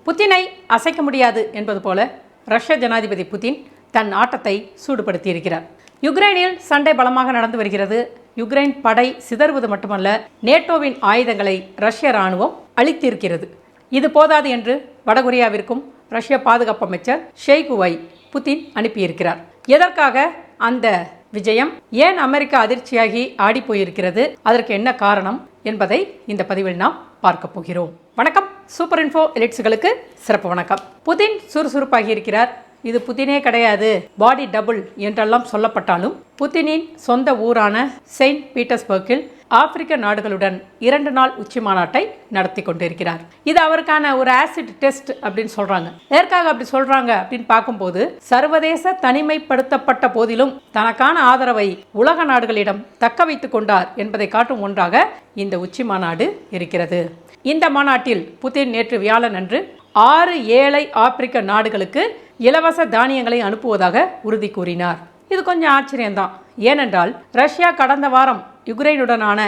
புதினை அசைக்க முடியாது என்பது போல ரஷ்ய ஜனாதிபதி புதின் தன் ஆட்டத்தை சூடுபடுத்தியிருக்கிறார். யுக்ரைனில் சண்டை பலமாக நடந்து வருகிறது. யுக்ரைன் படை சிதறுவது மட்டுமல்ல, நேட்டோவின் ஆயுதங்களை ரஷ்ய இராணுவம் அளித்திருக்கிறது. இது போதாது என்று வடகொரியாவிற்கும் ரஷ்ய பாதுகாப்பு அமைச்சர் ஷொய்குவை புதின் அனுப்பியிருக்கிறார். எதற்காக அந்த விஜயம்? ஏன் அமெரிக்கா அதிர்ச்சியாகி ஆடி போயிருக்கிறது? அதற்கு என்ன காரணம் என்பதை இந்த பதிவில் நாம் பார்க்க போகிறோம். வணக்கம், சூப்பர் இன்ஃபோ எலிட்ஸ்களுக்கு சிறப்பு வணக்கம். புதின் சுறுசுறுப்பாகி இருக்கிறார். இது புதினே கிடையாது, பாடி டபுள் என்றெல்லாம் சொல்லப்பட்டாலும் புதினின் சொந்த ஊரான செயின்ட் பீட்டர்ஸ்பர்க்கில் ஆப்பிரிக்க நாடுகளுடன் 2 நாள் உச்சி மாநாட்டை நடத்தி கொண்டிருக்கிறார். இது அவருக்கான ஒரு ஆசிட் டெஸ்ட் அப்படின்னு சொல்றாங்க. எதற்காக அப்படி சொல்றாங்க அப்படின்னு பார்க்கும்போது, சர்வதேச தனிமைப்படுத்தப்பட்ட போதிலும் தனக்கான ஆதரவை உலக நாடுகளிடம் தக்க வைத்துக் கொண்டார் என்பதை காட்டும் ஒன்றாக இந்த உச்சி மாநாடு இருக்கிறது. இந்த மாநாட்டில் புதின் நேற்று வியாழன் அன்று 6 ஏழை ஆப்பிரிக்க நாடுகளுக்கு இலவச தானியங்களை அனுப்புவதாக உறுதி கூறினார். இது கொஞ்சம் ஆச்சரியம்தான். ஏனென்றால் ரஷ்யா கடந்த வாரம் யுக்ரைனுடனான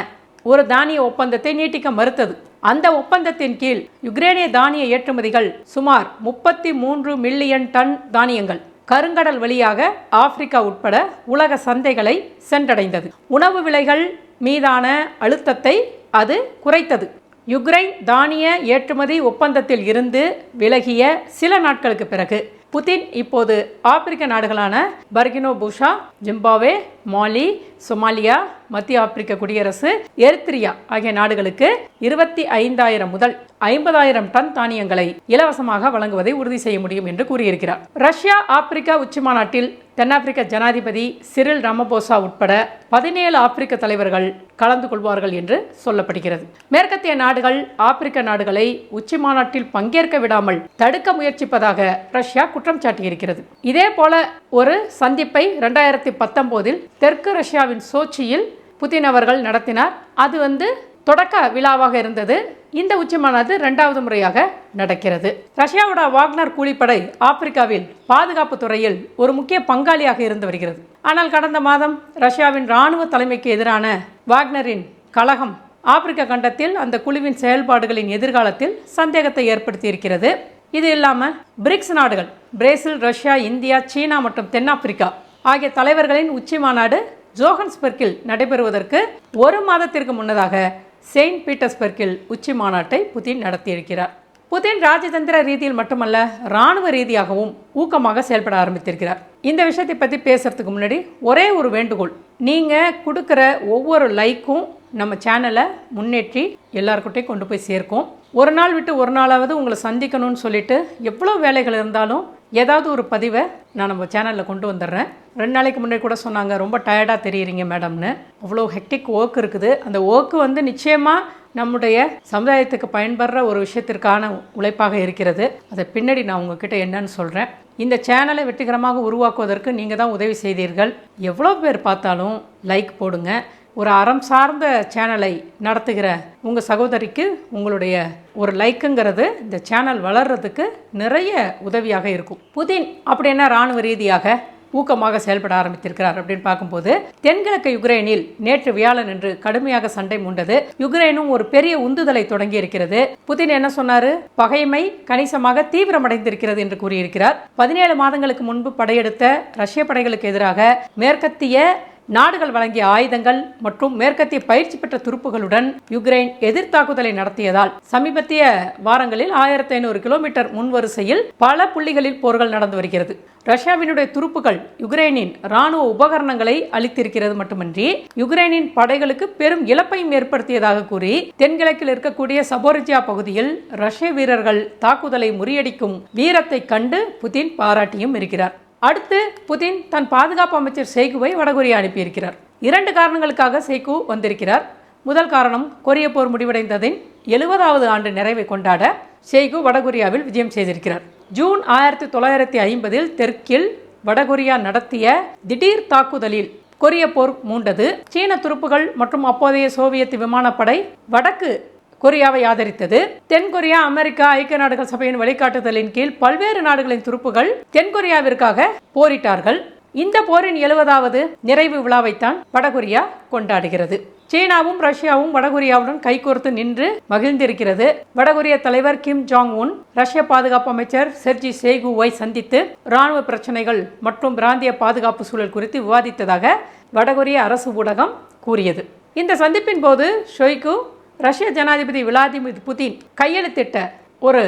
ஒரு தானிய ஒப்பந்தத்தை நீட்டிக்க மறுத்தது. அந்த ஒப்பந்தத்தின் கீழ் யுக்ரைனிய தானிய ஏற்றுமதிகள் சுமார் 33 மில்லியன் டன் தானியங்கள் கருங்கடல் வழியாக ஆப்பிரிக்கா உட்பட உலக சந்தைகளை சென்றடைந்தது. உணவு விலைகள் மீதான அழுத்தத்தை அது குறைத்தது. யுக்ரைன் தானிய ஏற்றுமதி ஒப்பந்தத்தில் இருந்து விலகிய சில நாட்களுக்கு பிறகு புதின் இப்போது ஆப்பிரிக்க நாடுகளான பர்கினோ பூஷா, ஜிம்பாவே, மாலி, சொமாலியா, மத்திய ஆப்பிரிக்க குடியரசு, எரித்ரியா ஆகிய நாடுகளுக்கு 25,000 முதல் 50,000 டன் தானியங்களை இலவசமாக வழங்குவதை உறுதி செய்ய முடியும் என்று கூறியிருக்கிறார். ரஷ்யா ஆப்பிரிக்கா உச்சி மாநாட்டில் தென்னாப்பிரிக்க ஜனாதிபதி சிரில் ராமபோசா உட்பட 17 ஆப்பிரிக்க தலைவர்கள் கலந்து கொள்வார்கள் என்று சொல்லப்படுகிறது. மேற்கத்திய நாடுகள் ஆப்பிரிக்க நாடுகளை உச்சி மாநாட்டில் பங்கேற்க விடாமல் தடுக்க முயற்சிப்பதாக ரஷ்யா குற்றம் சாட்டியிருக்கிறது. இதே போல ஒரு சந்திப்பை 2019 தெற்கு ரஷ்யாவின் சோச்சியில் புதின் அவர்கள் நடத்தினார். அது தொடக்க விழாவாக இருந்தது. இந்த உச்சி மாநாடு 2வது முறையாக நடக்கிறது. ரஷ்யாவோட வாக்னர் கூலிப்படை ஆப்பிரிக்காவில் பாதுகாப்பு துறையில் ஒரு முக்கிய பங்காளியாக இருந்து வருகிறது. ஆனால் கடந்த மாதம் ரஷ்யாவின் இராணுவ தலைமைக்கு எதிரான வாக்னரின் கலகம் ஆப்பிரிக்க கண்டத்தில் அந்த குழுவின் செயல்பாடுகளின் எதிர்காலத்தில் சந்தேகத்தை ஏற்படுத்தி இருக்கிறது. இது இல்லாமல் பிரிக்ஸ் நாடுகள் பிரேசில், ரஷ்யா, இந்தியா, சீனா மற்றும் தென்னாப்பிரிக்கா ஆகிய தலைவர்களின் உச்சி மாநாடு ஜோஹன்ஸ்பர்க்கில் நடைபெறுவதற்கு 1 மாதத்திற்கு முன்னதாக செயின்ட் பீட்டர்ஸ்பர்க்கில் உச்சி மாநாட்டை புதின் நடத்தியிருக்கிறார். புதின் ராஜதந்திர ரீதியில் மட்டுமல்ல, இராணுவ ரீதியாகவும் ஊக்கமாக செயல்பட ஆரம்பித்திருக்கிறார். இந்த விஷயத்தை பற்றி பேசுறதுக்கு முன்னாடி ஒரே ஒரு வேண்டுகோள். நீங்கள் கொடுக்குற ஒவ்வொரு லைக்கும் நம்ம சேனலை முன்னேற்றி எல்லாருக்கிட்டையும் கொண்டு போய் சேர்க்கும். ஒரு நாள் விட்டு ஒரு நாளாவது உங்களை சந்திக்கணும்னு சொல்லிட்டு எவ்வளோ வேலைகள் இருந்தாலும் ஏதாவது ஒரு பதிவை நான் நம்ம சேனலில் கொண்டு வந்துடுறேன். 2 நாளைக்கு முன்னாடி கூட சொன்னாங்க, ரொம்ப டயர்டாக தெரியுறீங்க மேடம்னு. அவ்வளோ ஹெக்டிக் ஒர்க் இருக்குது. அந்த ஒர்க்கு நிச்சயமாக நம்முடைய சமுதாயத்துக்கு பயன்படுற ஒரு விஷயத்திற்கான உழைப்பாக இருக்கிறது. அதை பின்னாடி நான் உங்ககிட்ட என்னன்னு சொல்கிறேன். இந்த சேனலை வெற்றிகரமாக உருவாக்குவதற்கு நீங்கள் தான் உதவி செய்தீர்கள். எவ்வளோ பேர் பார்த்தாலும் லைக் போடுங்க. ஒரு அறம் சார்ந்த சேனலை நடத்துகிற உங்கள் சகோதரிக்கு உங்களுடைய ஒரு லைக்குங்கிறது இந்த சேனல் வளர்கிறதுக்கு நிறைய உதவியாக இருக்கும். புதின் அப்படின்னா இராணுவ ரீதியாக ஊக்கமாக செயல்பட ஆரம்பித்திருக்கிறார் அப்படின்னு பார்க்கும்போது, தென்கிழக்கு யுக்ரைனில் நேற்று வியாழன் என்று கடுமையாக சண்டை மூண்டது. யுக்ரைனும் ஒரு பெரிய உந்துதலை தொடங்கி இருக்கிறது. புதின் என்ன சொன்னாரு? பகைமை கணிசமாக தீவிரமடைந்திருக்கிறது என்று கூறியிருக்கிறார். 17 மாதங்களுக்கு முன்பு படையெடுத்த ரஷ்ய படைகளுக்கு எதிராக மேற்கத்திய நாடுகள் வழங்கிய ஆயுதங்கள் மற்றும் மேற்கத்திய பயிற்சி பெற்ற துருப்புகளுடன் யுக்ரைன் எதிர்த்தாக்குதலை நடத்தியதால் சமீபத்திய வாரங்களில் 1500 கிலோமீட்டர் முன்வரிசையில் பல புள்ளிகளில் போர்கள் நடந்து வருகிறது. ரஷ்யாவினுடைய துருப்புகள் யுக்ரைனின் இராணுவ உபகரணங்களை அளித்திருக்கிறது மட்டுமின்றி யுக்ரைனின் படைகளுக்கு பெரும் இழப்பையும் ஏற்படுத்தியதாக கூறி தென்கிழக்கில் இருக்கக்கூடிய சபோரிஜியா பகுதியில் ரஷ்ய வீரர்கள் தாக்குதலை முறியடிக்கும் வீரத்தை கண்டு புதின் பாராட்டியும் இருக்கிறார். அடுத்து புதின் தன் பாதுகாப்பு அமைச்சர் ஷொய்குவை வடகொரியா அனுப்பியிருக்கிறார். 2 காரணங்களுக்காக ஷொய்கு வந்திருக்கிறார். முதல் காரணம், கொரிய போர் முடிவடைந்ததின் 70வது ஆண்டு நிறைவை கொண்டாட ஷொய்கு வடகொரியாவில் விஜயம் செய்திருக்கிறார். ஜூன் 1950 தெற்கில் வடகொரியா நடத்திய திடீர் தாக்குதலில் கொரிய போர் மூண்டது. சீன துருப்புகள் மற்றும் அப்போதைய சோவியத் விமானப்படை வடக்கு கொரியாவை ஆதரித்தது. தென்கொரியா, அமெரிக்கா, ஐக்கிய நாடுகள் சபையின் வழிகாட்டுதலின் கீழ் பல்வேறு நாடுகளின் துருப்புகள் தென்கொரியாவிற்காக போரிட்டார்கள். இந்த போரின் 70வது நிறைவு விழாவைத்தான் வடகொரியா கொண்டாடுகிறது. சீனாவும் ரஷ்யாவும் வடகொரியாவுடன் கைகோர்த்து நின்று மகிழ்ந்திருக்கிறது. வடகொரிய தலைவர் கிம் ஜாங் உன் ரஷ்ய பாதுகாப்பு அமைச்சர் செர்ஜி ஷோய்குவை சந்தித்து ராணுவ பிரச்சனைகள் மற்றும் பிராந்திய பாதுகாப்பு சூழல் குறித்து விவாதித்ததாக வடகொரிய அரசு ஊடகம் கூறியது. இந்த சந்திப்பின் போது ஷோய்கு ரஷ்ய ஜனாதிபதி விளாடிமிர் புதின் கையெழுத்திட்ட ஒரு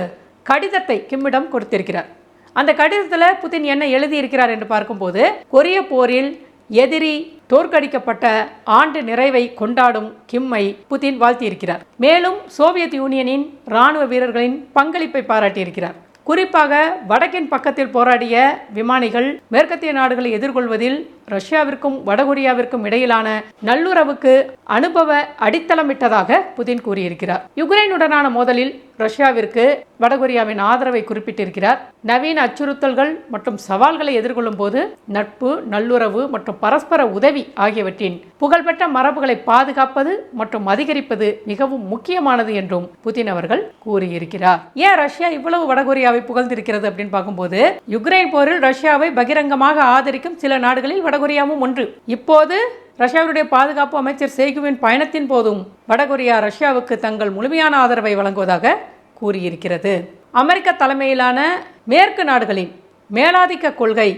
கடிதத்தை கிம்மிடம் கொடுத்திருக்கிறார். அந்த கடிதத்தில் புதின் என்ன எழுதியிருக்கிறார் என்று பார்க்கும்போது, கொரிய போரில் எதிரி தோற்கடிக்கப்பட்ட ஆண்டு நிறைவை கொண்டாடும் கிம்மை புதின் வாழ்த்தியிருக்கிறார். மேலும் சோவியத் யூனியனின் இராணுவ வீரர்களின் பங்களிப்பை பாராட்டியிருக்கிறார். குறிப்பாக வடக்கின் பக்கத்தில் போராடிய விமானிகள் மேற்கத்திய நாடுகளை எதிர்கொள்வதில் ரஷ்யாவிற்கும் வடகொரியாவிற்கும் இடையிலான நல்லுறவுக்கு அனுபவ அடித்தளமிட்டதாக புதின் கூறியிருக்கிறார். யுக்ரைனுடனான மோதலில் ரஷ்யாவிற்கு வடகொரியாவின் ஆதரவை குறிப்பிட்டிருக்கிறார். நவீன அச்சுறுத்தல்கள் மற்றும் சவால்களை எதிர்கொள்ளும் போது நட்பு, நல்லுறவு மற்றும் பரஸ்பர உதவி ஆகியவற்றின் புகழ்பெற்ற மரபுகளை பாதுகாப்பது மற்றும் அதிகரிப்பது மிகவும் முக்கியமானது என்றும் புதின் அவர்கள் கூறியிருக்கிறார். ஏன் ரஷ்யா இவ்வளவு வடகொரியாவை புகழ்ந்திருக்கிறது அப்படின்னு பார்க்கும்போது, யுக்ரைன் போரில் ரஷ்யாவை பகிரங்கமாக ஆதரிக்கும் சில நாடுகளில் வடகொரியாவும் ஒன்று. இப்போது ரஷ்யாவுடைய பாதுகாப்பு அமைச்சர் ஷோய்குவின் பயணத்தின் போதும் வடகொரியா ரஷ்யாவுக்கு தங்கள் முழுமையான ஆதரவை வழங்குவதாக கூறியிருக்கிறது. அமெரிக்க தலைமையிலான மேற்கு நாடுகளின் மேலாதிக்க கொள்கை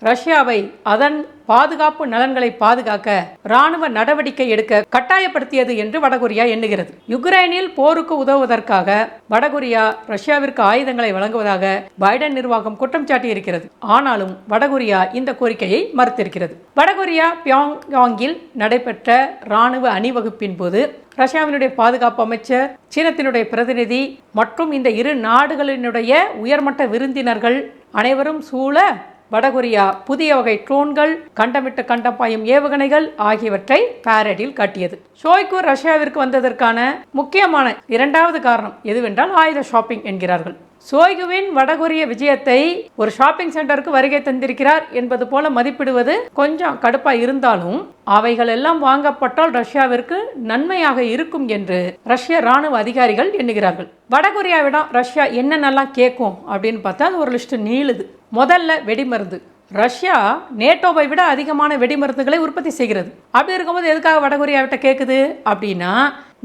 ரஷ்யாவை அதன் பாதுகாப்பு நலன்களை பாதுகாக்க ராணுவ நடவடிக்கை எடுக்க கட்டாயப்படுத்தியது என்று வடகொரியா எண்ணுகிறது. யுக்ரைனில் போருக்கு உதவுவதற்காக வடகொரியா ரஷ்யாவிற்கு ஆயுதங்களை வழங்குவதாக பைடன் நிர்வாகம் குற்றம் சாட்டியிருக்கிறது. ஆனாலும் வடகொரியா இந்த கோரிக்கையை மறுத்திருக்கிறது. வடகொரியா பியாங்யாங்கில் நடைபெற்ற ராணுவ அணிவகுப்பின் போது ரஷ்யாவினுடைய பாதுகாப்பு அமைச்சர், சீனத்தினுடைய பிரதிநிதி மற்றும் இந்த இரு நாடுகளினுடைய உயர்மட்ட விருந்தினர்கள் அனைவரும் சூழ வடகொரியா புதிய வகை ட்ரோன்கள், கண்டமிட்டு கண்டம் பாயும் ஏவுகணைகள் ஆகியவற்றை பாரடில் காட்டியது. ஷோய்கு ரஷ்யாவிற்கு வந்ததற்கான முக்கியமான இரண்டாவது காரணம் எதுவென்றால் ஆயுத ஷாப்பிங் என்கிறார்கள். ஷோய்குவின் வடகொரிய விஜயத்தை ஒரு ஷாப்பிங் சென்டருக்கு வருகை தந்திருக்கிறார் என்பது போல மதிப்பிடுவது கொஞ்சம் கடுப்பா இருந்தாலும் அவைகள் எல்லாம் வாங்கப்பட்டால் ரஷ்யாவிற்கு நன்மையாக இருக்கும் என்று ரஷ்ய ராணுவ அதிகாரிகள் எண்ணுகிறார்கள். வடகொரியாவிடம் ரஷ்யா என்னென்னலாம் கேட்கும் அப்படின்னு பார்த்தா அது ஒரு லிஸ்ட் நீளுது. முதல்ல வெடிமருந்து. ரஷ்யா நேட்டோவை விட அதிகமான வெடிமருந்துகளை உற்பத்தி செய்கிறது. அப்படி இருக்கும்போது எதுக்காக வடகொரியாவிட்ட கேட்குது அப்படின்னா,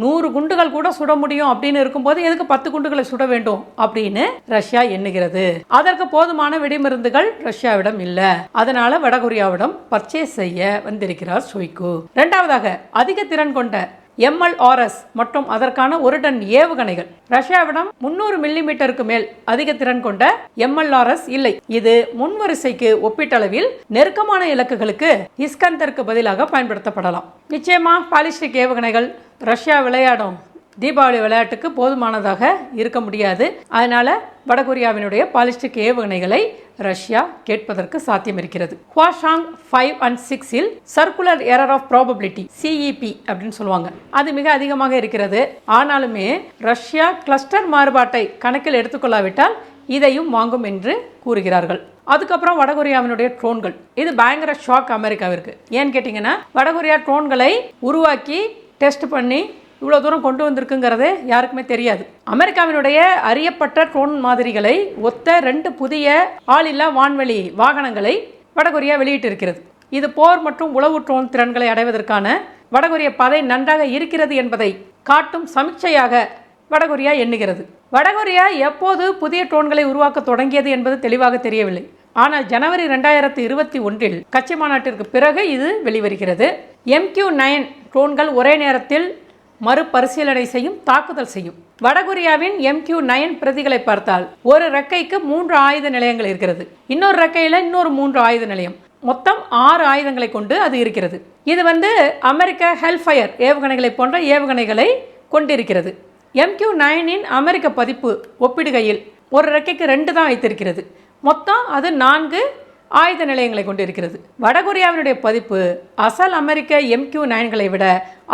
100 குண்டுகள் கூட சுட முடியும் அப்படின்னு இருக்கும்போது எதுக்கு 10 குண்டுகளை சுட வேண்டும் அப்படின்னு ரஷ்யா எண்ணுகிறது. அதற்கு போதுமான வெடிமருந்துகள் ரஷ்யாவிடம் இல்ல. அதனால வடகொரியாவிடம் பர்ச்சேஸ் செய்ய வந்திருக்கிறார் ஷோய்கு. இரண்டாவதாக, அதிக திறன் கொண்ட MLRS மற்றும் அதற்கான 1 டன் ஏவுகணைகள். ரஷ்யாவிடம் 300 மில்லிமீட்டருக்கு மேல் அதிக திறன் கொண்ட MLRS இல்லை. இது முன்வரிசைக்கு ஒப்பீட்டளவில் நெருக்கமான இலக்குகளுக்கு இஸ்கந்தருக்கு பதிலாக பயன்படுத்தப்படலாம். நிச்சயமா பாலிஸ்டிக் ஏவுகணைகள் ரஷ்யா விளையாடும் தீபாவளி விளையாட்டுக்கு போதுமானதாக இருக்க முடியாது. அதனால வடகொரியாவினுடைய பாலிஸ்டிக் ஏவுகணைகளை ரஷ்யா கேட்பதற்கு சாத்தியம் இருக்கிறது. ஹுவாஷாங் 5 and 6 circular error of probability CEP அப்படின்னு சொல்லுவாங்க. அது மிக அதிகமாக இருக்கிறது. ஆனாலுமே ரஷ்யா கிளஸ்டர் மாறுபாட்டை கணக்கில் எடுத்துக்கொள்ளாவிட்டால் இதையும் வாங்கும் என்று கூறுகிறார்கள். அதுக்கப்புறம் வடகொரியாவினுடைய ட்ரோன்கள். இது பயங்கர ஷாக் அமெரிக்காவிற்கு. ஏன்னு கேட்டிங்கன்னா, வடகொரியா ட்ரோன்களை உருவாக்கி டெஸ்ட் பண்ணி இவ்வளோ தூரம் கொண்டு வந்திருக்குங்கிறதே யாருக்குமே தெரியாது. அமெரிக்காவினுடைய அறியப்பட்ட ட்ரோன் மாதிரிகளை ஒத்த 2 புதிய ஆளில்லா வான்வெளி வாகனங்களை வடகொரியா வெளியிட்டிருக்கிறது. இது போர் மற்றும் உளவு ட்ரோன் திறன்களை அடைவதற்கான வடகொரிய பாதை நன்றாக இருக்கிறது என்பதை காட்டும் சமீட்சையாக வடகொரியா எண்ணுகிறது. வடகொரியா எப்போது புதிய ட்ரோன்களை உருவாக்க தொடங்கியது என்பது தெளிவாக தெரியவில்லை. ஆனால் ஜனவரி 2021 கட்சி மாநாட்டிற்கு பிறகு இது வெளிவருகிறது. MQ-9 ட்ரோன்கள் ஒரே நேரத்தில் மறுபரிசீலனை செய்யும் தாக்குதல் செய்யும். வடகொரியாவின் MQ-9 பிரதிகளை பார்த்தால் ஒரு ரெக்கைக்கு 3 ஆயுத நிலையங்கள் இருக்கிறது. இன்னொரு ரெக்கையில் இன்னொரு 3 ஆயுத நிலையம். மொத்தம் 6 ஆயுதங்களை கொண்டு அது இருக்கிறது. இது அமெரிக்க ஹெல்ஃபயர் ஏவுகணைகளை போன்ற ஏவுகணைகளை கொண்டிருக்கிறது. MQ-9 அமெரிக்க பதிப்பு ஒப்பிடுகையில் ஒரு ரெக்கைக்கு 2 தான் வைத்திருக்கிறது. மொத்தம் அது 4 ஆயுத நிலையங்களை கொண்டிருக்கிறது. வடகொரியாவினுடைய பதிப்பு அசல் அமெரிக்க MQ-9களை விட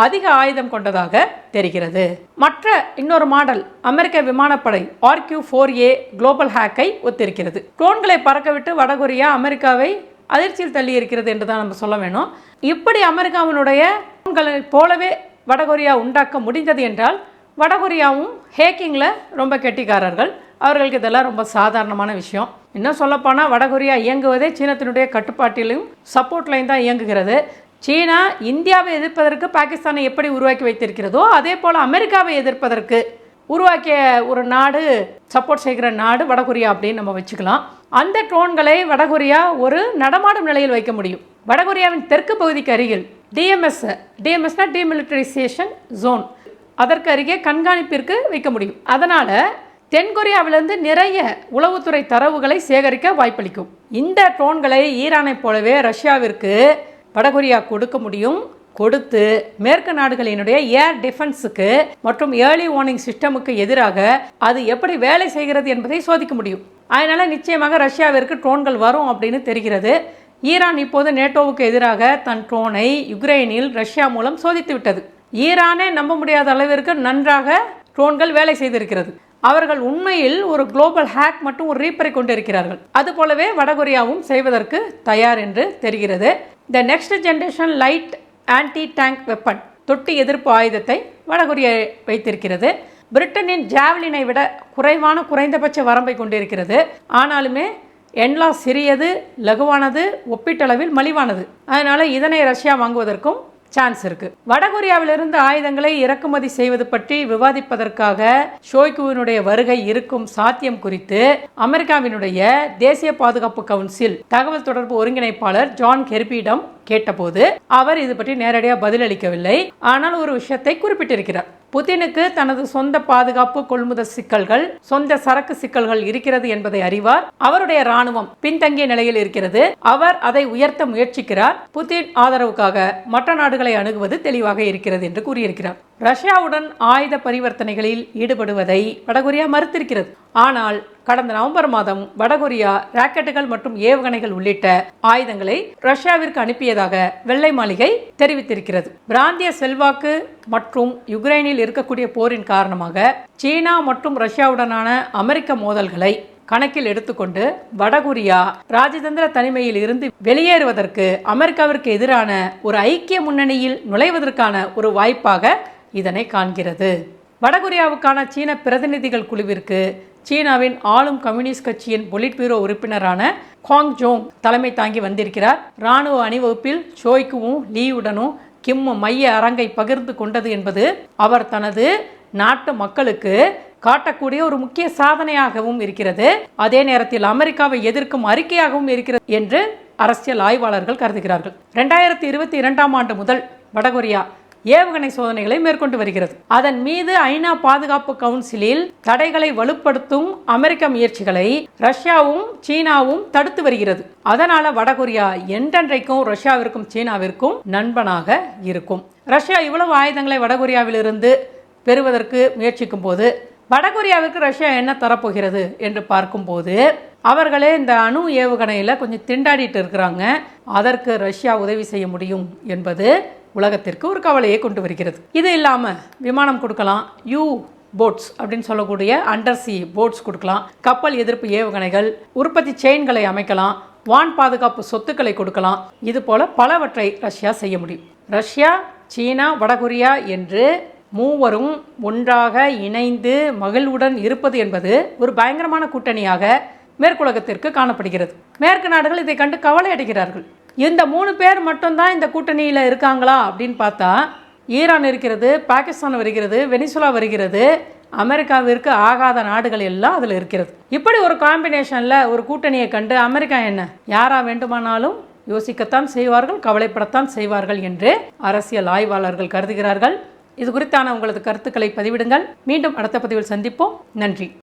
அதிக ஆயுதம் கொண்டதாக தெரிகிறது. மற்ற இன்னொரு மாடல் அமெரிக்க விமானப்படை RQ-4A குளோபல் ஹேக்கை ஒத்திருக்கிறது. ட்ரோன்களை பறக்கவிட்டு வடகொரியா அமெரிக்காவை அதிர்ச்சியில் தள்ளி இருக்கிறது என்று தான் நம்ம சொல்ல வேணும். இப்படி அமெரிக்காவினுடைய ட்ரோன்களை போலவே வடகொரியா உண்டாக்க முடிந்தது என்றால் வடகொரியாவும் ஹேக்கிங்கில் ரொம்ப கெட்டிக்காரர்கள். அவர்களுக்கு இதெல்லாம் ரொம்ப சாதாரணமான விஷயம். இன்னும் சொல்லப்போனால் வடகொரியா இயங்குவதே சீனத்தினுடைய கட்டுப்பாட்டிலும் சப்போர்ட்லையும் தான் இயங்குகிறது. சீனா இந்தியாவை எதிர்ப்பதற்கு பாகிஸ்தானை எப்படி உருவாக்கி வைத்திருக்கிறதோ அதே போல் அமெரிக்காவை எதிர்ப்பதற்கு உருவாக்கிய ஒரு நாடு, சப்போர்ட் செய்கிற நாடு வடகொரியா அப்படின்னு நம்ம வச்சுக்கலாம். அந்த ட்ரோன்களை வடகொரியா ஒரு நடமாடும் நிலையில் வைக்க முடியும். வடகொரியாவின் தெற்கு பகுதிக்கு அருகில் டிஎம்எஸ்னா டிமிலிட்டரைசேஷன் ஜோன், அதற்கு அருகே கண்காணிப்பிற்கு வைக்க முடியும். அதனால் தென்கொரியாவிலிருந்து நிறைய உளவுத்துறை தரவுகளை சேகரிக்க வாய்ப்பளிக்கும். இந்த ட்ரோன்களை ஈரானை போலவே ரஷ்யாவிற்கு வடகொரியா கொடுக்க முடியும். கொடுத்து மேற்கு நாடுகளினுடைய ஏர் டிஃபென்ஸுக்கு மற்றும் ஏர்லி வார்னிங் சிஸ்டமுக்கு எதிராக அது எப்படி வேலை செய்கிறது என்பதை சோதிக்க முடியும். அதனால் நிச்சயமாக ரஷ்யாவிற்கு ட்ரோன்கள் வரும் அப்படின்னு தெரிகிறது. ஈரான் இப்போது நேட்டோவுக்கு எதிராக தன் ட்ரோனை யுக்ரைனில் ரஷ்யா மூலம் சோதித்து விட்டது. ஈரானே நம்ப முடியாத அளவிற்கு நன்றாக ட்ரோன்கள் வேலை செய்திருக்கிறது. அவர்கள் உண்மையில் ஒரு குளோபல் ஹேக் மற்றும் ஒரு ரீப்பரை கொண்டிருக்கிறார்கள். அதுபோலவே வடகொரியாவும் செய்வதற்கு தயார் என்று தெரிகிறது. The next generation light anti tank weapon, தொட்டி எதிர்ப்பு ஆயுதத்தை வடகொரியா வைத்திருக்கிறது. பிரிட்டனின் ஜாவ்லினை விட குறைந்தபட்ச வரம்பை கொண்டிருக்கிறது. ஆனாலுமே என்லா சிறியது, லகுவானது, ஒப்பீட்டளவில் மலிவானது. அதனால் இதனை ரஷ்யா வாங்குவதற்கும் சான்ஸ் இருக்கு. வடகொரியாவிலிருந்து ஆயுதங்களை இறக்குமதி செய்வது பற்றி விவாதிப்பதற்காக ஷோய்குவினுடைய வருகை இருக்கும் சாத்தியம் குறித்து அமெரிக்காவினுடைய தேசிய பாதுகாப்பு கவுன்சில் தகவல் தொடர்பு ஒருங்கிணைப்பாளர் ஜான் கெர்பியிடம் கேட்டபோது அவர் இது பற்றி நேரடியாக பதிலளிக்கவில்லை. ஆனால் ஒரு விஷயத்தை குறிப்பிட்டிருக்கிறார். புதினுக்கு தனது சொந்த பாதுகாப்பு கொள்முதல் சிக்கல்கள், சொந்த சரக்கு சிக்கல்கள் இருக்கிறது என்பதை அறிவார். அவருடைய ராணுவம் பின்தங்கிய நிலையில் இருக்கிறது. அவர் அதை உயர்த்த முயற்சிக்கிறார். புதின் ஆதரவுக்காக மற்ற நாடுகளை அணுகுவது தெளிவாக இருக்கிறது என்று கூறியிருக்கிறார். ரஷ்யாவுடன் ஆயுத பரிவர்த்தனைகளில் ஈடுபடுவதை வடகொரியா மறுத்திருக்கிறது. ஆனால் கடந்த நவம்பர் மாதம் வடகொரியா ராக்கெட்டுகள் மற்றும் ஏவுகணைகள் உள்ளிட்ட ஆயுதங்களை ரஷ்யாவிற்கு அனுப்பியதாக வெள்ளை மாளிகை தெரிவித்திருக்கிறது. பிராந்திய செல்வாக்கு மற்றும் யுக்ரைனில் இருக்கக்கூடிய போரின் காரணமாக சீனா மற்றும் ரஷ்யாவுடனான அமெரிக்க மோதல்களை கணக்கில் எடுத்துக்கொண்டு வடகொரியா ராஜதந்திர தனிமையில் இருந்து வெளியேறுவதற்கு அமெரிக்காவிற்கு எதிரான ஒரு ஐக்கிய முன்னணியில் நுழைவதற்கான ஒரு வாய்ப்பாக இதனை காண்கிறது. வடகொரியாவுக்கான சீன பிரதிநிதிகள் குழுவிற்கு சீனாவின் ஆளும் கம்யூனிஸ்ட் கட்சியின் பொலிட் பியூரோ உறுப்பினரான குவாங் ஜோங் தலைமை தாங்கி வந்திருக்கிறார். இராணுவ அணிவகுப்பில் ஷோய்குவும் லீயுடனும் கிம் மைய அரங்கை பகிர்ந்து கொண்டது என்பது அவர் தனது நாட்டு மக்களுக்கு காட்டக்கூடிய ஒரு முக்கிய சாதனையாகவும் இருக்கிறது. அதே நேரத்தில் அமெரிக்காவை எதிர்க்கும் அறிக்கையாகவும் இருக்கிறது என்று அரசியல் ஆய்வாளர்கள் கருதுகிறார்கள். 2022ஆம் ஆண்டு முதல் வடகொரியா ஏவுகணை சோதனைகளை மேற்கொண்டு வருகிறது. அதன் மீது ஐநா பாதுகாப்பு கவுன்சிலில் தடைகளை வலுப்படுத்தும் அமெரிக்க முயற்சிகளை ரஷ்யாவும் சீனாவும் தடுத்து வருகிறது. அதனால வடகொரியா என்றென்றைக்கும் ரஷ்யாவிற்கும் சீனாவிற்கும் நண்பனாக இருக்கும். ரஷ்யா இவ்வளவு ஆயுதங்களை வடகொரியாவிலிருந்து பெறுவதற்கு முயற்சிக்கும் போது வடகொரியாவிற்கு ரஷ்யா என்ன தரப்போகிறது என்று பார்க்கும்போது அவர்களே இந்த அணு ஏவுகணையில் கொஞ்சம் திண்டாடிட்டு இருக்கிறாங்க. அதற்கு ரஷ்யா உதவி செய்ய முடியும் என்பது உலகத்திற்கு ஒரு கவலையை கொண்டு வருகிறது. இது இல்லாமல் விமானம் கொடுக்கலாம், போட்ஸ் அப்படின்னு சொல்லக்கூடிய அண்டர்சி போட்ஸ் கொடுக்கலாம், கப்பல் எதிர்ப்பு ஏவுகணைகள், உற்பத்தி செயின்களை அமைக்கலாம், வான் பாதுகாப்பு சொத்துக்களை கொடுக்கலாம். இது போல பலவற்றை ரஷ்யா செய்ய முடியும். ரஷ்யா, சீனா, வடகொரியா என்று மூவரும் ஒன்றாக இணைந்து மகிழ்வுடன் இருப்பது என்பது ஒரு பயங்கரமான கூட்டணியாக மேற்குலகத்திற்கு காணப்படுகிறது. மேற்கு நாடுகள் இதை கண்டு கவலை அடைகிறார்கள். இந்த 3 பேர் மட்டும்தான் இந்த கூட்டணியில் இருக்காங்களா அப்படின்னு பார்த்தா ஈரான் இருக்கிறது, பாகிஸ்தான் வருகிறது, வெனிசுலா வருகிறது, அமெரிக்காவிற்கு ஆகாத நாடுகள் எல்லாம் அதில் இருக்கிறது. இப்படி ஒரு காம்பினேஷனில் ஒரு கூட்டணியை கண்டு அமெரிக்கா என்ன யாரா வேண்டுமானாலும் யோசிக்கத்தான் செய்வார்கள், கவலைப்படத்தான் செய்வார்கள் என்று அரசியல் ஆய்வாளர்கள் கருதுகிறார்கள். இது குறித்தான உங்களது கருத்துக்களை பதிவிடுங்கள். மீண்டும் அடுத்த பதிவில் சந்திப்போம். நன்றி.